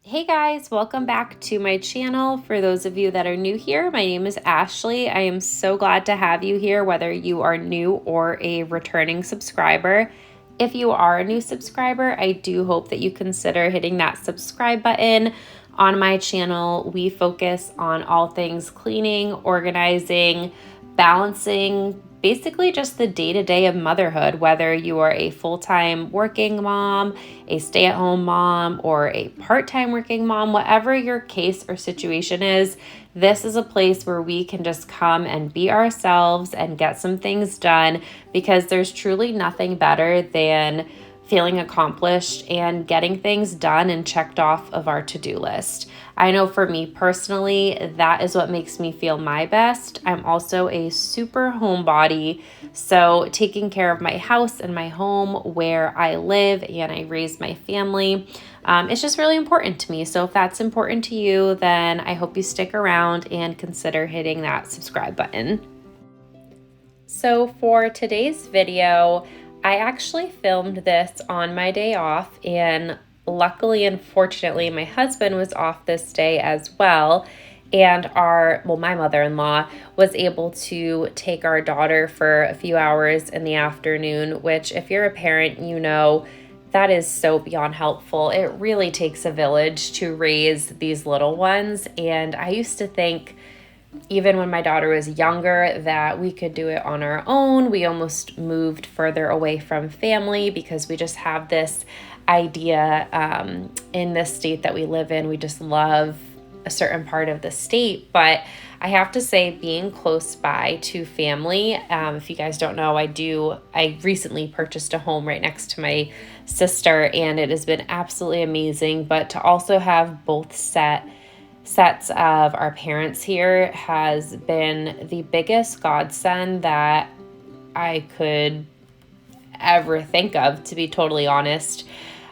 Hey guys, welcome back to my channel. For those of you that are new here, my name is Ashley. I am so glad to have you here, whether you are new or a returning subscriber. If you are a new subscriber, I do hope that you consider hitting that subscribe button. On my channel, we focus on all things cleaning, organizing, balancing, basically just the day-to-day of motherhood, whether you are a full-time working mom, a stay-at-home mom, or a part-time working mom, whatever your case or situation is, this is a place where we can just come and be ourselves and get some things done, because there's truly nothing better than feeling accomplished and getting things done and checked off of our to-do list. I know for me personally, that is what makes me feel my best. I'm also a super homebody, so taking care of my house and my home where I live and I raise my family, it's just really important to me. So if that's important to you, then I hope you stick around and consider hitting that subscribe button. So for today's video, I actually filmed this on my day off, and luckily and fortunately my husband was off this day as well, and my mother-in-law was able to take our daughter for a few hours in the afternoon, which if you're a parent, you know that is so beyond helpful. It really takes a village to raise these little ones, and I used to think, even when my daughter was younger, that we could do it on our own. We almost moved further away from family because we just have this idea in this state that we live in. We just love a certain part of the state. But I have to say, being close by to family, if you guys don't know, I recently purchased a home right next to my sister, and it has been absolutely amazing. But to also have both sets of our parents here has been the biggest godsend that I could ever think of, to be totally honest.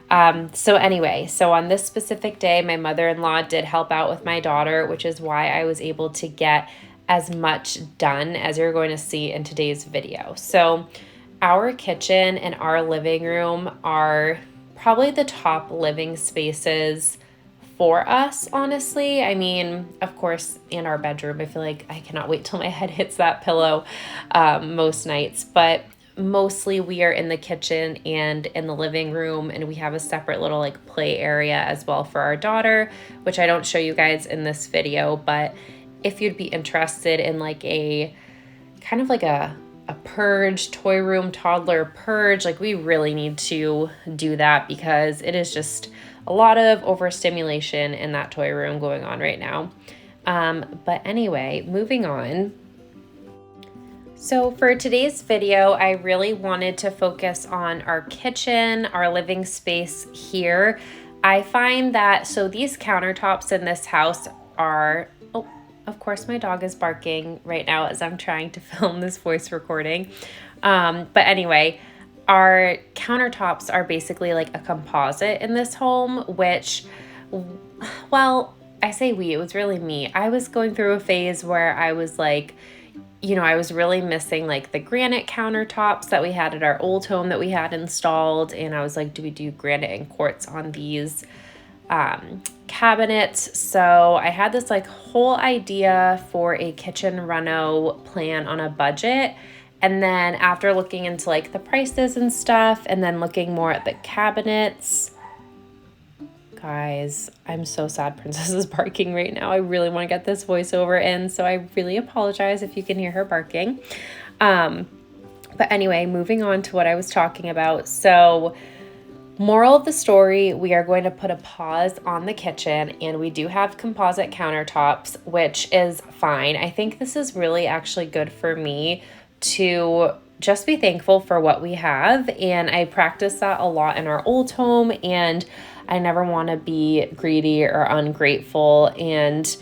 So on this specific day, my mother-in-law did help out with my daughter, which is why I was able to get as much done as you're going to see in today's video. So our kitchen and our living room are probably the top living spaces for us, honestly. I mean, of course, in our bedroom, I feel like I cannot wait till my head hits that pillow most nights, but mostly we are in the kitchen and in the living room, and we have a separate little like play area as well for our daughter, which I don't show you guys in this video. But if you'd be interested in like a kind of like a purge, toy room, toddler purge, like we really need to do that, because it is just a lot of overstimulation in that toy room going on right now. But anyway, moving on. So for today's video, I really wanted to focus on our kitchen, our living space here. I find that, so these countertops in this house are, oh, of course my dog is barking right now as I'm trying to film this voice recording. But anyway, our countertops are basically like a composite in this home, which, well, I say we, it was really me. I was going through a phase where I was like, I was really missing like the granite countertops that we had at our old home that we had installed. And I was like, do we do granite and quartz on these cabinets? So I had this like whole idea for a kitchen reno plan on a budget. And then after looking into like the prices and stuff, and then looking more at the cabinets, guys, I'm so sad Princess is barking right now. I really want to get this voiceover in, so I really apologize if you can hear her barking. But anyway, moving on to what I was talking about. So moral of the story, we are going to put a pause on the kitchen, and we do have composite countertops, which is fine. I think this is really actually good for me to just be thankful for what we have. And I practice that a lot in our old home, and I never want to be greedy or ungrateful. And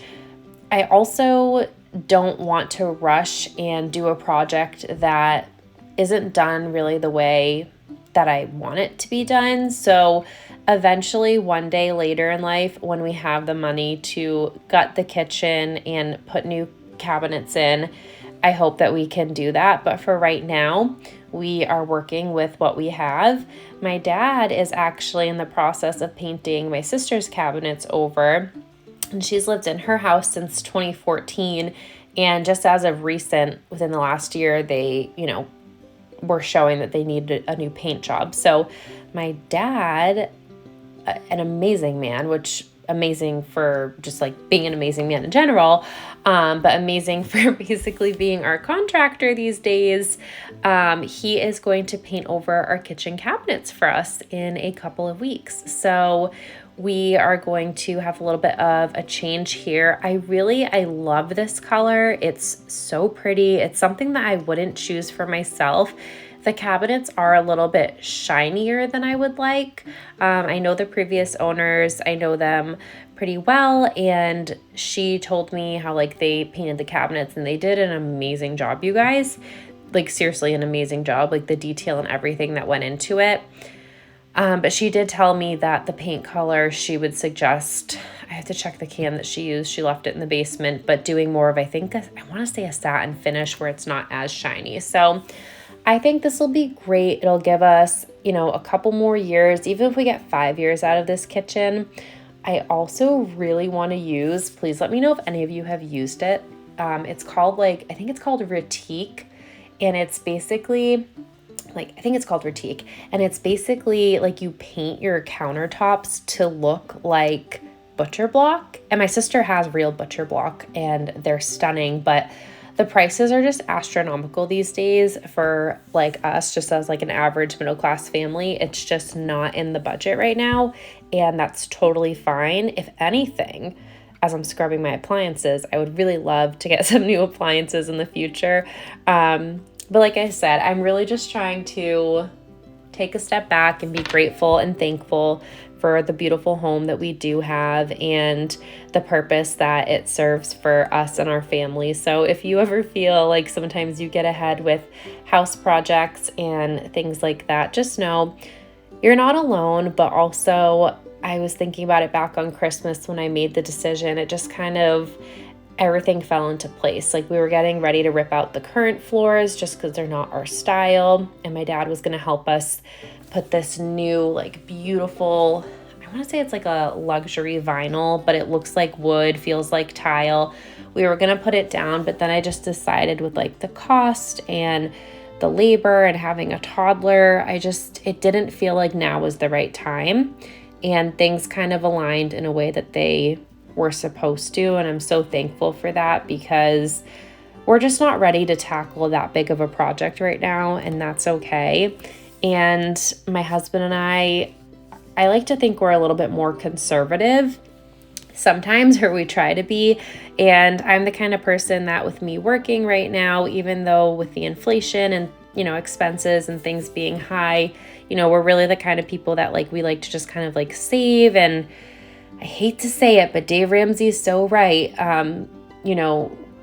I also don't want to rush and do a project that isn't done really the way that I want it to be done. So eventually, one day later in life, when we have the money to gut the kitchen and put new cabinets in, I hope that we can do that. But for right now, we are working with what we have. My dad is actually in the process of painting my sister's cabinets over, and she's lived in her house since 2014. And just as of recent, within the last year, they, were showing that they needed a new paint job. So my dad, an amazing man, which amazing for just like being an amazing man in general, but amazing for basically being our contractor these days. He is going to paint over our kitchen cabinets for us in a couple of weeks. So we are going to have a little bit of a change here. I love this color. It's so pretty. It's something that I wouldn't choose for myself. The cabinets are a little bit shinier than I would like. I know the previous owners, I know them pretty well, and she told me how like they painted the cabinets and they did an amazing job, you guys. Like seriously, an amazing job, like the detail and everything that went into it. But she did tell me that the paint color she would suggest, I have to check the can that she used. She left it in the basement, but doing more of, I want to say a satin finish where it's not as shiny. So I think this will be great. It'll give us, a couple more years, even if we get 5 years out of this kitchen. I also really want to use, please let me know if any of you have used it. It's called I think it's called Retique, and it's basically I think it's called Retique, and it's basically like you paint your countertops to look like butcher block. And my sister has real butcher block and they're stunning, but the prices are just astronomical these days for like us, just as like an average middle class family. It's just not in the budget right now, and that's totally fine. If anything, as I'm scrubbing my appliances, I would really love to get some new appliances in the future. But like I said, I'm really just trying to take a step back and be grateful and thankful for the beautiful home that we do have and the purpose that it serves for us and our family. So if you ever feel like sometimes you get ahead with house projects and things like that, just know you're not alone. But also, I was thinking about it back on Christmas when I made the decision. It just kind of, everything fell into place. Like we were getting ready to rip out the current floors just because they're not our style. And my dad was going to help us put this new, like beautiful, I want to say it's like a luxury vinyl, but it looks like wood, feels like tile. We were going to put it down, but then I just decided with like the cost and the labor and having a toddler, it didn't feel like now was the right time. And things kind of aligned in a way that they were supposed to. And I'm so thankful for that, because we're just not ready to tackle that big of a project right now, and that's okay. And my husband and I like to think we're a little bit more conservative sometimes, or we try to be. And I'm the kind of person that with me working right now, even though with the inflation and, expenses and things being high, we're really the kind of people that we like to just kind of save. And I hate to say it, but Dave Ramsey's so right. I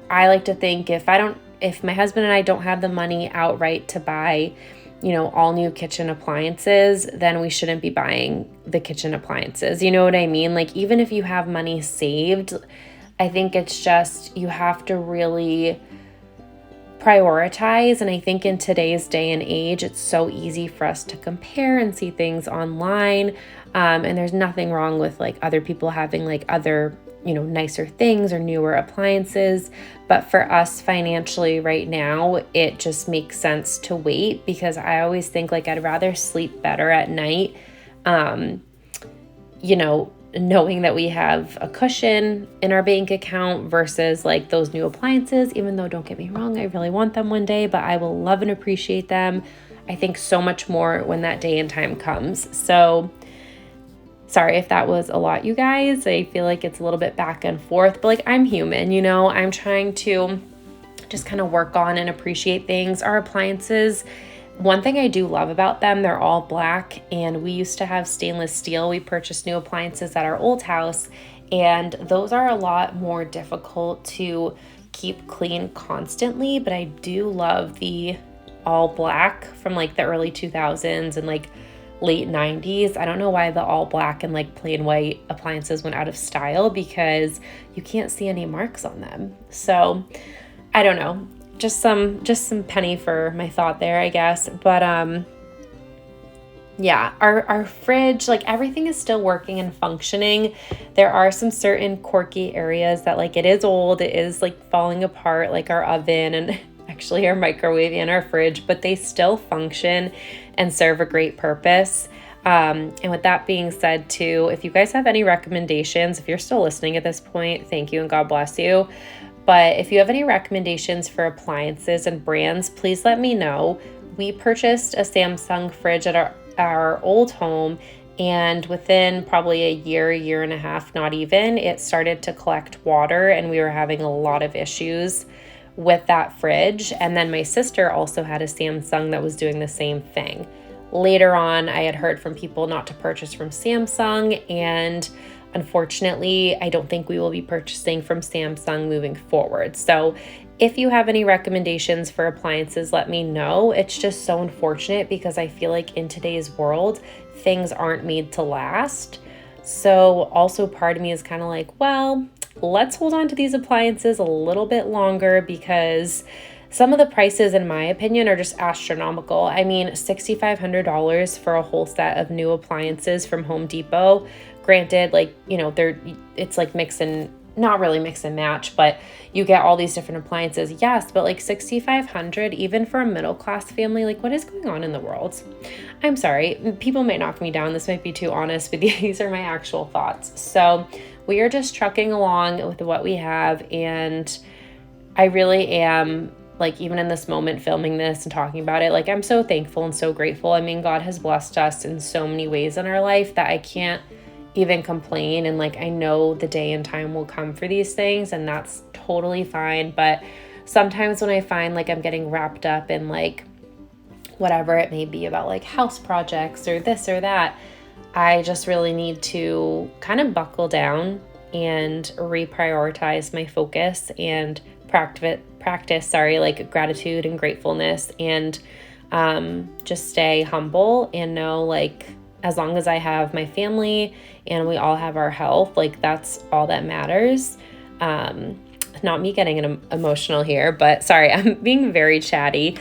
like to think if my husband and I don't have the money outright to buy, all new kitchen appliances, then we shouldn't be buying the kitchen appliances. You know what I mean? Even if you have money saved, I think it's just, you have to really prioritize. And I think in today's day and age, it's so easy for us to compare and see things online. And there's nothing wrong with other people having other, nicer things or newer appliances. But for us financially right now, it just makes sense to wait, because I always think I'd rather sleep better at night, knowing that we have a cushion in our bank account versus those new appliances. Even though, don't get me wrong, I really want them one day, but I will love and appreciate them, I think, so much more when that day and time comes. So sorry if that was a lot, you guys. I feel like it's a little bit back and forth, but I'm human, I'm trying to just kind of work on and appreciate things. Our appliances, one thing I do love about them, they're all black, and we used to have stainless steel. We purchased new appliances at our old house, and those are a lot more difficult to keep clean constantly, but I do love the all black from the early 2000s and late 90s. I don't know why the all black and plain white appliances went out of style, because you can't see any marks on them. So I don't know. just some penny for my thought there, I guess. But yeah, our fridge, like everything is still working and functioning. There are some certain quirky areas that like it is old, it is like falling apart, like our oven and actually our microwave and our fridge, but they still function and serve a great purpose. And with that being said too, if you guys have any recommendations, if you're still listening at this point, thank you and God bless you. But if you have any recommendations for appliances and brands, please let me know. We purchased a Samsung fridge at our old home, and within probably a year and a half, not even, it started to collect water and we were having a lot of issues with that fridge. And then my sister also had a Samsung that was doing the same thing. Later on, I had heard from people not to purchase from Samsung, and unfortunately, I don't think we will be purchasing from Samsung moving forward. So if you have any recommendations for appliances, let me know. It's just so unfortunate because I feel like in today's world, things aren't made to last. So also part of me is kind of like, well, let's hold on to these appliances a little bit longer because some of the prices, in my opinion, are just astronomical. I mean, $6,500 for a whole set of new appliances from Home Depot. Granted, like, you know, it's like not really mix and match, but you get all these different appliances. Yes, but like $6,500, even for a middle class family, like what is going on in the world? I'm sorry, people might knock me down. This might be too honest, but these are my actual thoughts. So we are just trucking along with what we have, and I really am, like, even in this moment filming this and talking about it, like I'm so thankful and so grateful. I mean, God has blessed us in so many ways in our life that I can't even complain. And like, I know the day and time will come for these things, and that's totally fine. But sometimes when I find like I'm getting wrapped up in like whatever it may be about like house projects or this or that, I just really need to kind of buckle down and reprioritize my focus and practice like gratitude and gratefulness, and just stay humble and know like as long as I have my family and we all have our health, like that's all that matters. Not me getting emotional here, but sorry, I'm being very chatty.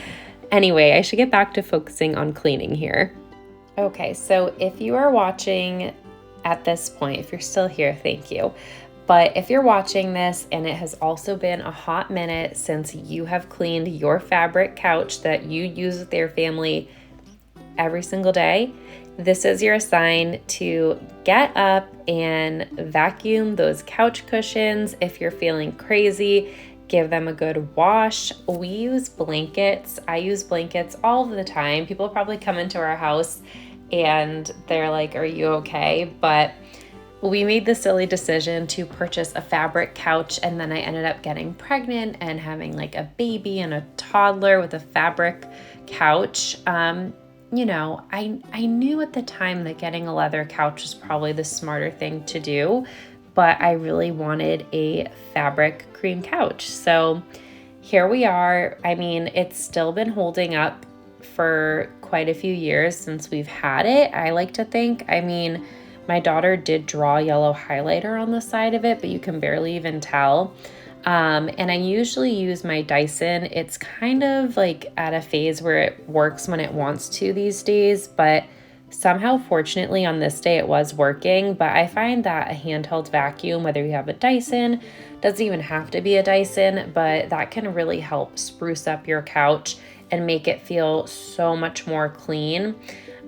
Anyway, I should get back to focusing on cleaning here. Okay, so if you are watching at this point, if you're still here, thank you. But if you're watching this and it has also been a hot minute since you have cleaned your fabric couch that you use with your family every single day, this is your sign to get up and vacuum those couch cushions. If you're feeling crazy, give them a good wash. We use blankets. I use blankets all the time. People probably come into our house and they're like, are you okay? But we made the silly decision to purchase a fabric couch, and then I ended up getting pregnant and having like a baby and a toddler with a fabric couch. You know, I knew at the time that getting a leather couch was probably the smarter thing to do, but I really wanted a fabric cream couch. So here we are. I mean, it's still been holding up for quite a few years since we've had it, I like to think. I mean, my daughter did draw yellow highlighter on the side of it, but you can barely even tell. And I usually use my Dyson. It's kind of like at a phase where it works when it wants to these days, but somehow, fortunately, on this day it was working. But I find that a handheld vacuum, whether you have a Dyson, doesn't even have to be a Dyson, but that can really help spruce up your couch and make it feel so much more clean.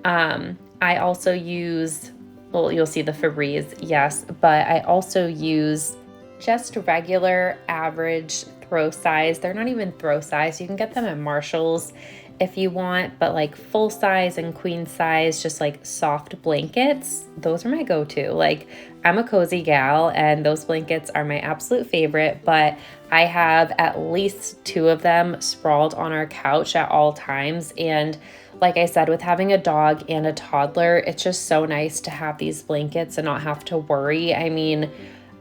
I also use, well, you'll see the Febreze, yes, but I also use just regular average throw size. They're not even throw size. You can get them at Marshall's if you want, but like full size and queen size, just like soft blankets. Those are my go-to. Like, I'm a cozy gal and those blankets are my absolute favorite, but I have at least 2 of them sprawled on our couch at all times. And like I said, with having a dog and a toddler, it's just so nice to have these blankets and not have to worry. I mean,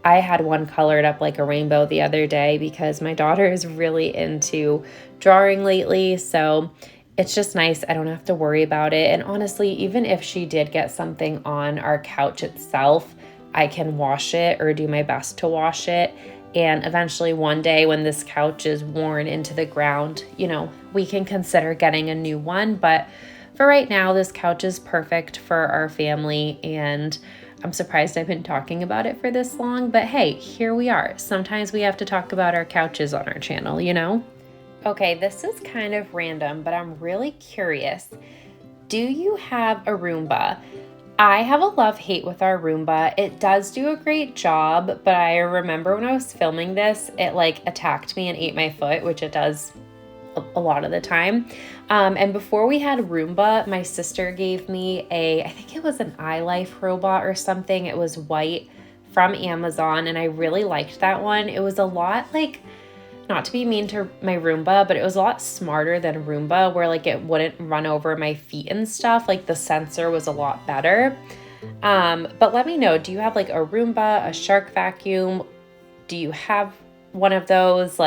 I had one colored up like a rainbow the other day because my daughter is really into drawing lately. So it's just nice. I don't have to worry about it. And honestly, even if she did get something on our couch itself, I can wash it or do my best to wash it. And eventually one day when this couch is worn into the ground, we can consider getting a new one. But for right now, this couch is perfect for our family, and I'm surprised I've been talking about it for this long, but hey, here we are. Sometimes we have to talk about our couches on our channel. Okay, this is kind of random, but I'm really curious. Do you have a Roomba? I have a love-hate with our Roomba. It does do a great job, but I remember when I was filming this, it attacked me and ate my foot, which it does a lot of the time. And before we had Roomba, my sister gave me I think it was an iLife robot or something. It was white from Amazon, and I really liked that one. It was a lot not to be mean to my Roomba, but it was a lot smarter than Roomba, where it wouldn't run over my feet and stuff. The sensor was a lot better. But let me know, do you have a Roomba, a Shark vacuum? Do you have one of those?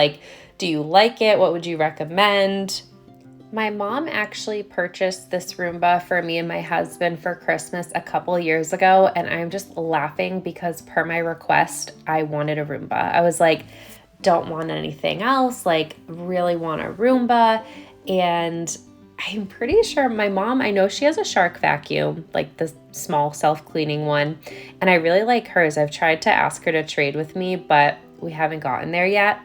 Do you like it? What would you recommend? My mom actually purchased this Roomba for me and my husband for Christmas a couple years ago, and I'm just laughing because per my request, I wanted a Roomba. I was like, don't want anything else, really want a Roomba. And I'm pretty sure my mom, I know she has a Shark vacuum, the small self-cleaning one, and I really like hers. I've tried to ask her to trade with me, but we haven't gotten there yet.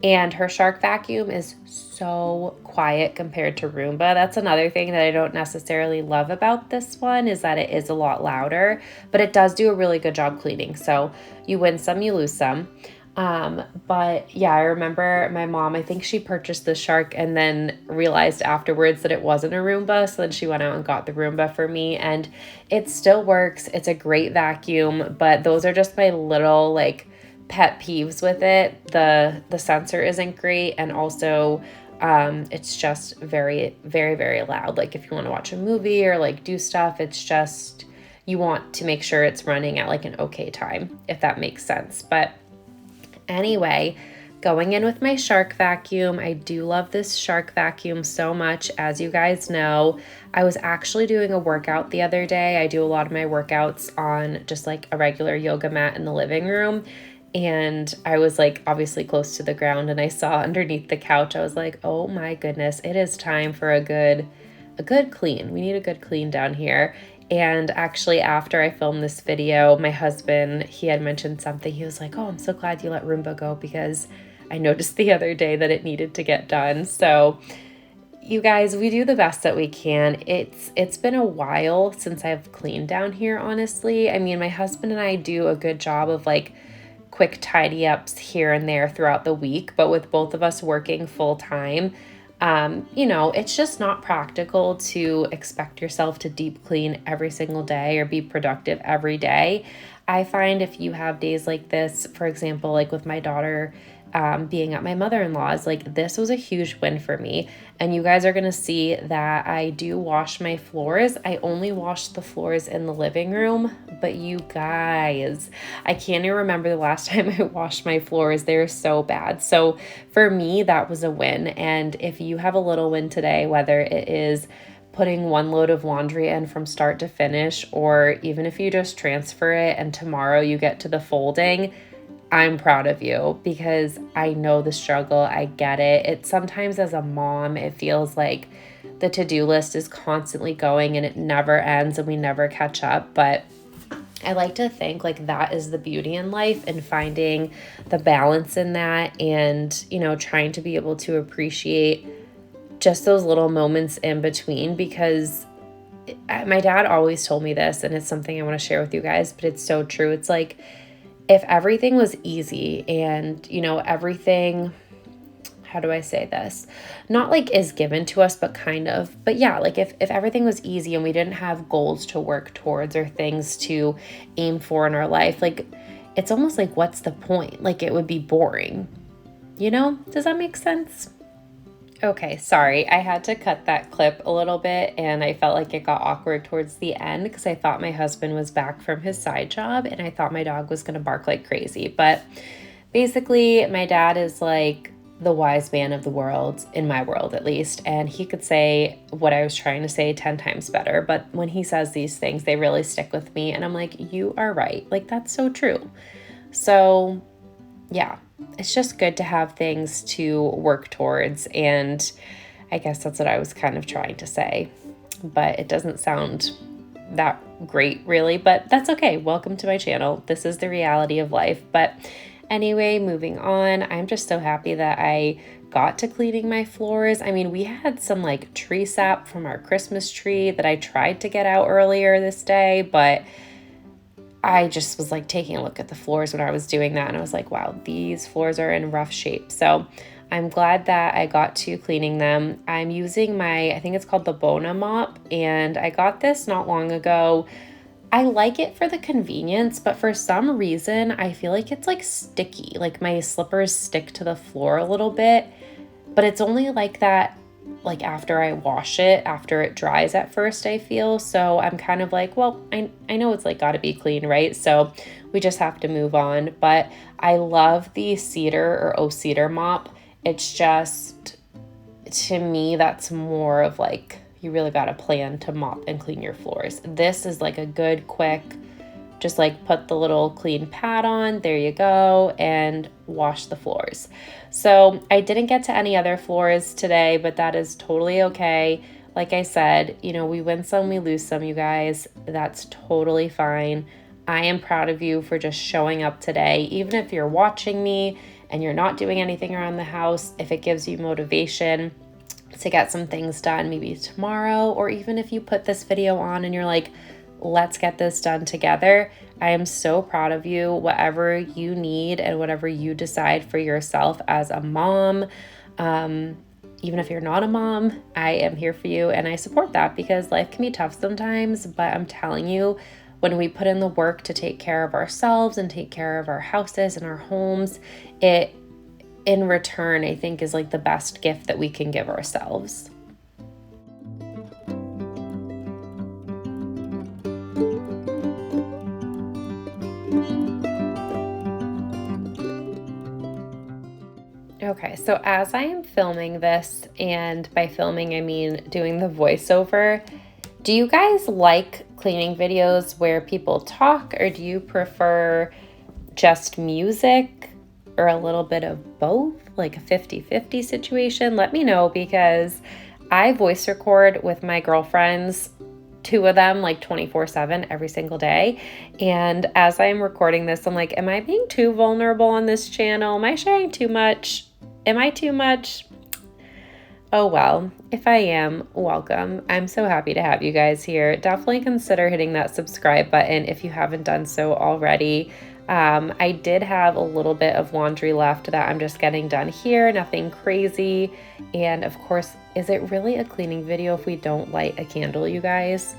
And her Shark vacuum is so quiet compared to Roomba. That's another thing that I don't necessarily love about this one, is that it is a lot louder, but it does do a really good job cleaning. So you win some, you lose some. But yeah, I remember my mom, I think she purchased the Shark and then realized afterwards that it wasn't a Roomba. So then she went out and got the Roomba for me, and it still works. It's a great vacuum, but those are just my little pet peeves with it. The sensor isn't great, and also it's just very, very, very loud. If you want to watch a movie or do stuff, it's just, you want to make sure it's running at an okay time, if that makes sense. But anyway, going in with my Shark vacuum, I do love this Shark vacuum so much. As you guys know, I was actually doing a workout the other day. I do a lot of my workouts on just a regular yoga mat in the living room. And I was obviously close to the ground, and I saw underneath the couch, I was like, oh my goodness, it is time for a good clean. We need a good clean down here. And actually, after I filmed this video, my husband, he had mentioned something. He was like, oh, I'm so glad you let Roomba go, because I noticed the other day that it needed to get done. So you guys, we do the best that we can. It's been a while since I've cleaned down here, honestly. I mean, my husband and I do a good job of quick tidy ups here and there throughout the week, but with both of us working full time, it's just not practical to expect yourself to deep clean every single day or be productive every day. I find if you have days like this, for example, with my daughter being at my mother-in-law's, this was a huge win for me. And you guys are going to see that I do wash my floors. I only wash the floors in the living room, but you guys, I can't even remember the last time I washed my floors. They're so bad. So for me, that was a win. And if you have a little win today, whether it is putting one load of laundry in from start to finish, or even if you just transfer it and tomorrow you get to the folding, I'm proud of you, because I know the struggle. I get it. It's sometimes as a mom, it feels like the to-do list is constantly going and it never ends and we never catch up. But I like to think that is the beauty in life, and finding the balance in that, and, trying to be able to appreciate just those little moments in between. Because my dad always told me this, and it's something I want to share with you guys, but it's so true. It's if everything was easy and, everything, how do I say this? Not is given to us, but kind of. But yeah, if everything was easy and we didn't have goals to work towards or things to aim for in our life, it's almost what's the point? It would be boring. Does that make sense? Okay, sorry, I had to cut that clip a little bit, and I felt like it got awkward towards the end because I thought my husband was back from his side job, and I thought my dog was going to bark like crazy. But basically, my dad is the wise man of the world, in my world at least, and he could say what I was trying to say 10 times better. But when he says these things, they really stick with me, and I'm like, you are right. That's so true. So yeah, it's just good to have things to work towards. And I guess that's what I was kind of trying to say, but it doesn't sound that great really, but that's okay. Welcome to my channel. This is the reality of life. But anyway, moving on, I'm just so happy that I got to cleaning my floors. I mean, we had some like tree sap from our Christmas tree that I tried to get out earlier this day, but I just was like taking a look at the floors when I was doing that, and I was like, wow, these floors are in rough shape. So I'm glad that I got to cleaning them. I'm using I think it's called the Bona mop, and I got this not long ago. I like it for the convenience, but for some reason, I feel like it's like sticky. Like my slippers stick to the floor a little bit, but it's only like that like after I wash it, after it dries at first, I feel. So I'm kind of like, well, I know it's like got to be clean, right? So we just have to move on. But I love the cedar or cedar mop. It's just, to me, that's more of like, you really got to plan to mop and clean your floors. This is like a good, quick, just like put the little clean pad on, there you go, and wash the floors. So I didn't get to any other floors today, but that is totally okay. Like I said, you know, we win some, we lose some, you guys. That's totally fine. I am proud of you for just showing up today. Even if you're watching me and you're not doing anything around the house, if it gives you motivation to get some things done, maybe tomorrow, or even if you put this video on and you're like, let's get this done together. I am so proud of you. Whatever you need and whatever you decide for yourself as a mom, even if you're not a mom, I am here for you and I support that, because life can be tough sometimes, but I'm telling you, when we put in the work to take care of ourselves and take care of our houses and our homes, it in return, I think, is like the best gift that we can give ourselves. Okay, so as I am filming this, and by filming I mean doing the voiceover, do you guys like cleaning videos where people talk, or do you prefer just music, or a little bit of both, like a 50-50 situation? Let me know, because I voice record with my girlfriends, two of them, like 24/7 every single day. And as I'm recording this, I'm like, am I being too vulnerable on this channel? Am I sharing too much? Am I too much? Oh well, if I am, welcome. I'm so happy to have you guys here. Definitely consider hitting that subscribe button if you haven't done so already. I did have a little bit of laundry left that I'm just getting done here, nothing crazy. And of course, is it really a cleaning video if we don't light a candle, you guys?